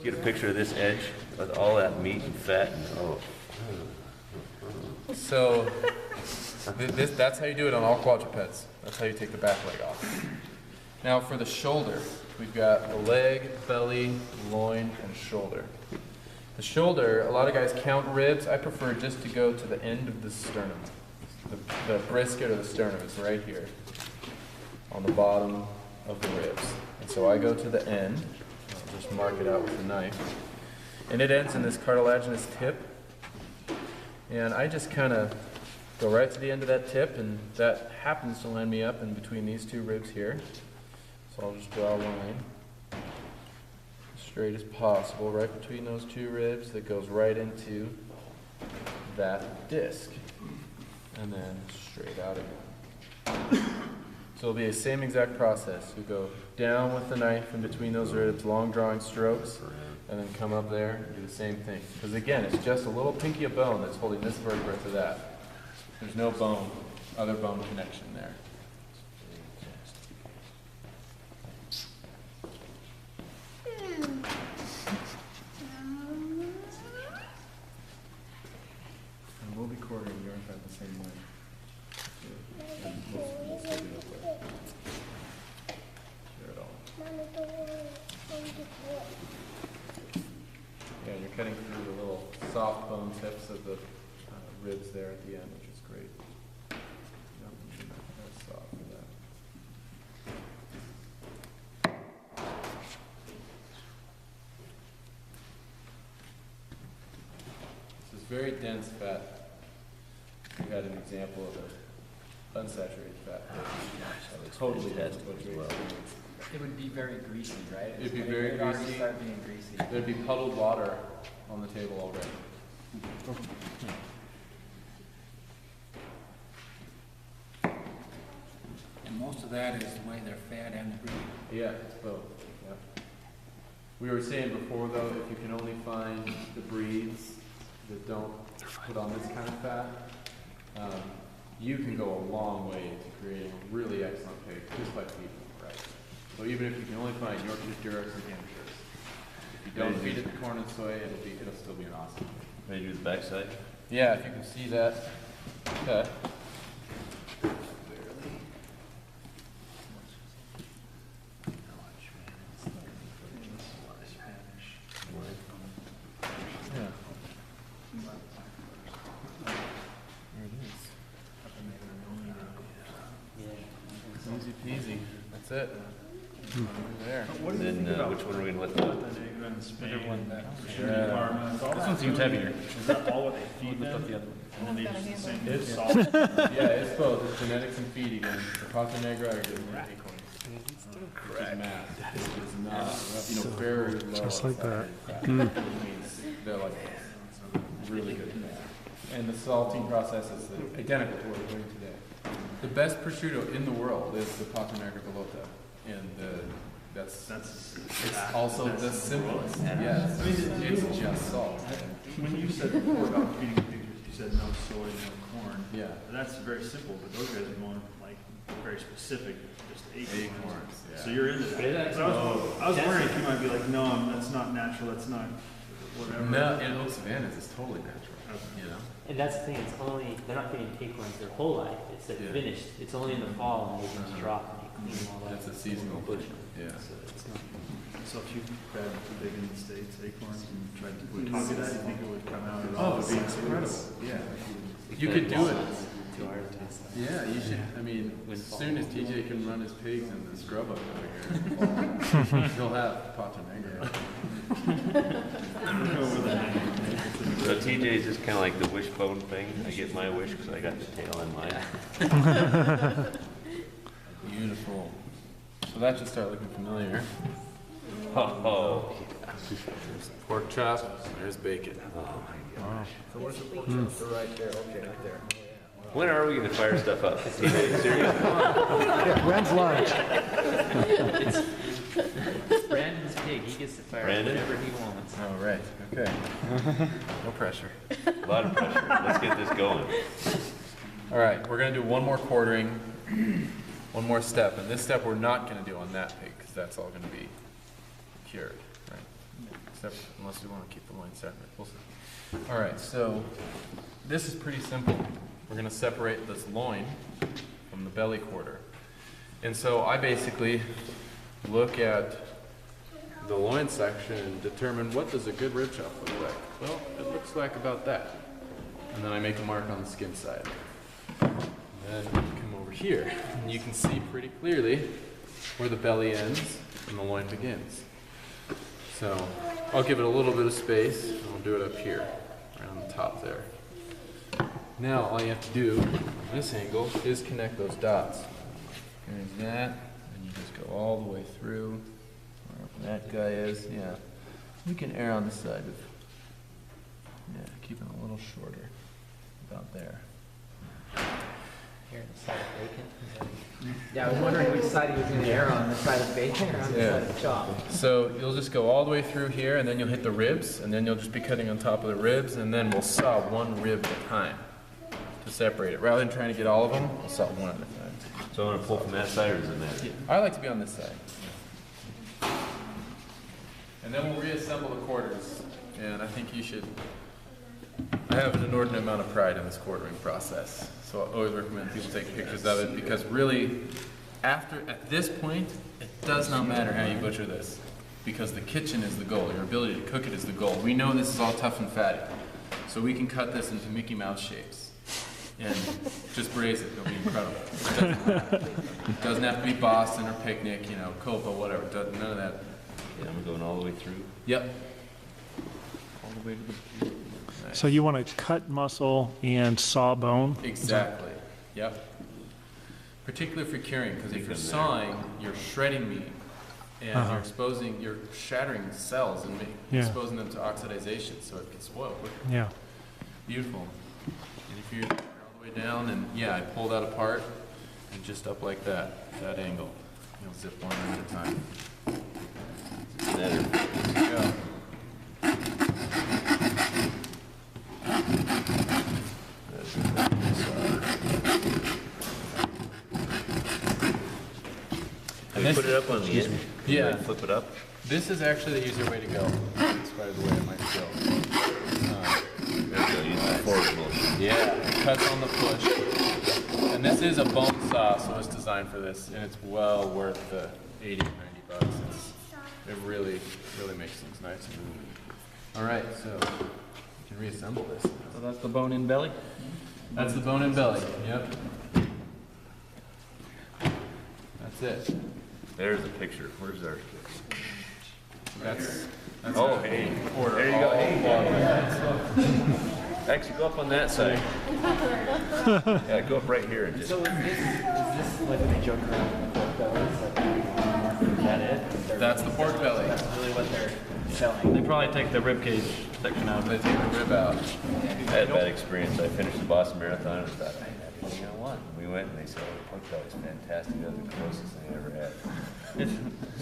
Get a picture of this edge with all that meat and fat and oh. So that's how you do it on all quadrupeds. That's how you take the back leg off. Now for the shoulder, we've got the leg, belly, loin, and shoulder. The shoulder, a lot of guys count ribs. I prefer just to go to the end of the sternum. The brisket or the sternum is right here on the bottom of the ribs. And so I go to the end. I'll just mark it out with a knife. And it ends in this cartilaginous tip. And I just kind of go right to the end of that tip, and that happens to land me up in between these two ribs here. So I'll just draw a line as straight as possible right between those two ribs that goes right into that disc, and then straight out again. So it'll be the same exact process. We go down with the knife in between those ribs, long drawing strokes, and then come up there and do the same thing. Because again, it's just a little pinky of bone that's holding this vertebra to that. There's no bone, other bone connection there. And we'll be quartering your fat the same way. And we'll still do that way. Share it all. Yeah, you're cutting through the little soft bone tips of the ribs there at the end, which is great. Yep, that's soft for that. This is very dense fat. We had an example of an unsaturated fat. Totally dense. It would be very greasy, right? It'd be very It would already greasy. start being greasy. There'd be puddled water on the table already. And most of that is the way they're fed and the breed. Yeah, it's both. Yeah. We were saying before, though, if you can only find the breeds that don't put on this kind of fat, you can go a long way to creating a really excellent pig just by feeding them right. So even if you can only find Yorkshire Durocs and Hampshires, if you don't feed it the corn and soy, it'll still be an awesome pig. Ready to do the backside? Yeah, if you can see that cut. Yeah. There it is. Easy peasy. That's it. Right there. And then which one are we gonna let go? Yeah. This one seems heavier. Is that all what they feed them? The other one. And then they use the same It's- salt. Yeah, it's both. It's genetics and feed again. The Pata Negra are good acorns. Correct. It's not, very low. Just like that. Which means they're like really good. And the salting process is identical to what we're doing today. The best prosciutto in the world is the Pata Negra Bellota. And it's also the simplest. Yes, it's just salt. When you said before about feeding pigs, you said no soy, no corn. Yeah. That's very simple, but those guys are going like very specific, just acorns. Yeah. So you're into that. So I was wondering if you might be like, no, that's not natural, that's not whatever. No, in Oak Savannahs, it's totally natural. Okay. You know? And that's the thing, it's only, they're not feeding acorns their whole life, it's Yeah. finished, it's only in the fall when they just drop and they clean them all up. That's a seasonal bush. Yeah. So it's not, So if you grabbed too big in the States acorns and tried to copy that, you think it would come out at Oh, all? it's incredible. Yeah. You could do it. Yeah, you should. I mean, as soon as TJ can run his pigs in the scrub up over here, he'll have Pata Negra. So TJ is just kind of like the wishbone thing. I get my wish because I got the tail on mine. Beautiful. So that should start looking familiar. Oh, Pork chop. There's bacon. So where's the pork chops? They're right there, okay, right there. when are we gonna fire stuff up? TJ, seriously? Yeah, when's lunch? it's Brandon's pig, he gets to fire Brandon? whatever he wants. Oh, right. Okay. No pressure. A lot of pressure. Let's get this going. All right, we're gonna do one more quartering, one more step, and this step we're not gonna do on that pig because that's all gonna be cured, right? Except unless you want to keep the loin separate. We'll see. All right, so this is pretty simple. We're going to separate this loin from the belly quarter. And so I basically look at the loin section and determine what does a good rib chop look like. Well, it looks like about that. And then I make a mark on the skin side. And then come over here, and you can see pretty clearly where the belly ends and the loin begins. So I'll give it a little bit of space, and I'll do it up here, right on the top there. Now all you have to do on this angle is connect those dots. There's that, and you just go all the way through. Wherever that guy is, yeah. We can err on the side of, yeah, keep it a little shorter, about there. Here, the side of bacon. Yeah, I was wondering which side he was going to err on, the side of bacon or on the Yeah. side of chop. So you'll just go all the way through here, and then you'll hit the ribs, and then you'll just be cutting on top of the ribs, and then we'll saw one rib at a time to separate it. Rather than trying to get all of them, we'll saw one at a time. So I want to pull from that side or is it that? I like to be on this side. And then we'll reassemble the quarters, and I think you should. I have an inordinate amount of pride in this quartering process, so I always recommend people take pictures of it, because really, at this point, it does not matter how you butcher this, because the kitchen is the goal. Your ability to cook it is the goal. We know this is all tough and fatty, so we can cut this into Mickey Mouse shapes and just braise it. It'll be incredible. It doesn't have to be Boston or Picnic, Copa, whatever. None of that. Yeah, I'm going all the way through. Yep. All the way to the. Nice. So you want to cut muscle and saw bone? Exactly. Yep. Particularly for curing, because if you're From there. sawing, you're shredding meat, and you're shattering cells in meat, Yeah. exposing them to oxidization, so it gets spoiled quicker. Yeah. Beautiful. And if you're all the way down, and yeah, I pull that apart, and just up like that angle. You'll zip one at a time. Better. There you go. Have you put it up on the end? Yeah. Flip it up? This is actually the easier way to go, in spite of the way it might go. There we go, use the forward motion. Yeah, cuts on the push. And this is a bone saw, so it's designed for this, and it's well worth the 80 or 90 bucks. It really, really makes things nice. All right, so we can reassemble this. So that's the bone in belly? That's the bone and belly, yep. That's it. There's a picture. Where's our? That's Oh, a hey. quarter. There you go. all Hey. Actually, go up on that side. Yeah, go up right here and just. So is this like when they joke around with pork bellies? Is that it? That's the pork belly. That's really what they're selling. They probably take the rib cage section out. They take the rib out. I had a bad experience. I finished the Boston Marathon and thought, I had everything I want. We went and they said, oh, the pork belly's fantastic. That was the closest thing I ever had.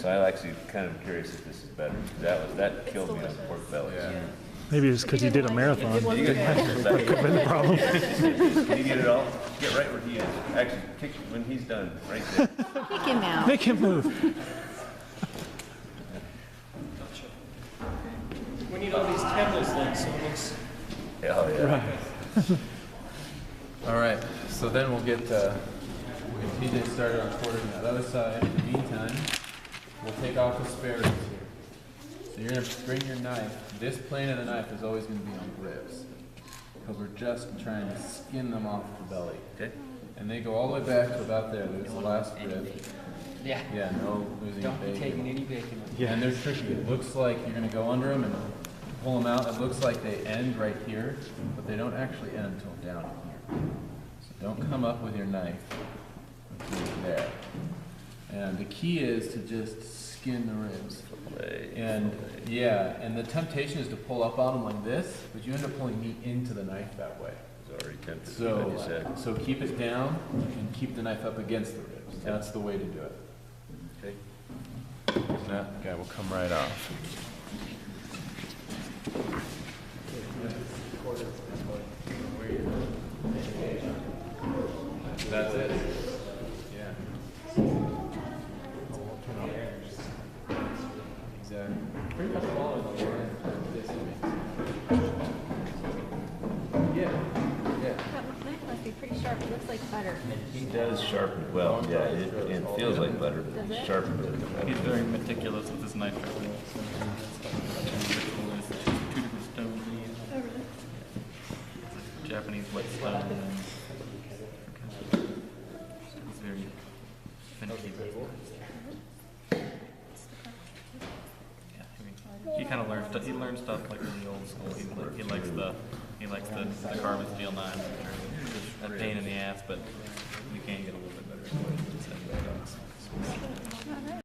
So I'm actually kind of curious if this is better. That killed me on the pork belly. Yeah. Maybe it's because you did a marathon. You get The problem. Can you get it all? Get right where he is. Actually, kick when he's done, right there. Kick him out. Make him move. We need all these tablets then, so it looks. Hell yeah. All right, so then we'll get TJ started on quartering that other side. In the meantime, we'll take off the spare ribs here. So you're gonna bring your knife. This plane of the knife is always gonna be on ribs, because we're just trying to skin them off the belly. Okay. And they go all the way back to about there. There's the last rib. Yeah. Yeah, no losing Don't be bacon. taking any bacon. And they're tricky. It looks like you're gonna go under them and pull them out. It looks like they end right here, but they don't actually end until down here. So don't come up with your knife until there. And the key is to just skin the ribs. And yeah, and the temptation is to pull up on them like this, but you end up pulling meat into the knife that way. It's already tempted. like you said. So keep it down and keep the knife up against the ribs. That's the way to do it. Okay. And that guy will come right off. That's it. Yeah. Exactly. Pretty much following the Butter. He does sharpen, well, yeah, it feels like butter, but he sharpens it. He's very meticulous with his knife sharpening. Two different stones he uses. Oh, really? Japanese whetstone and he's very finicky. Yeah, he kind of learns. He learns stuff like really old school. He likes the carbon steel knives, which are a pain in the ass, but you can get a little bit better.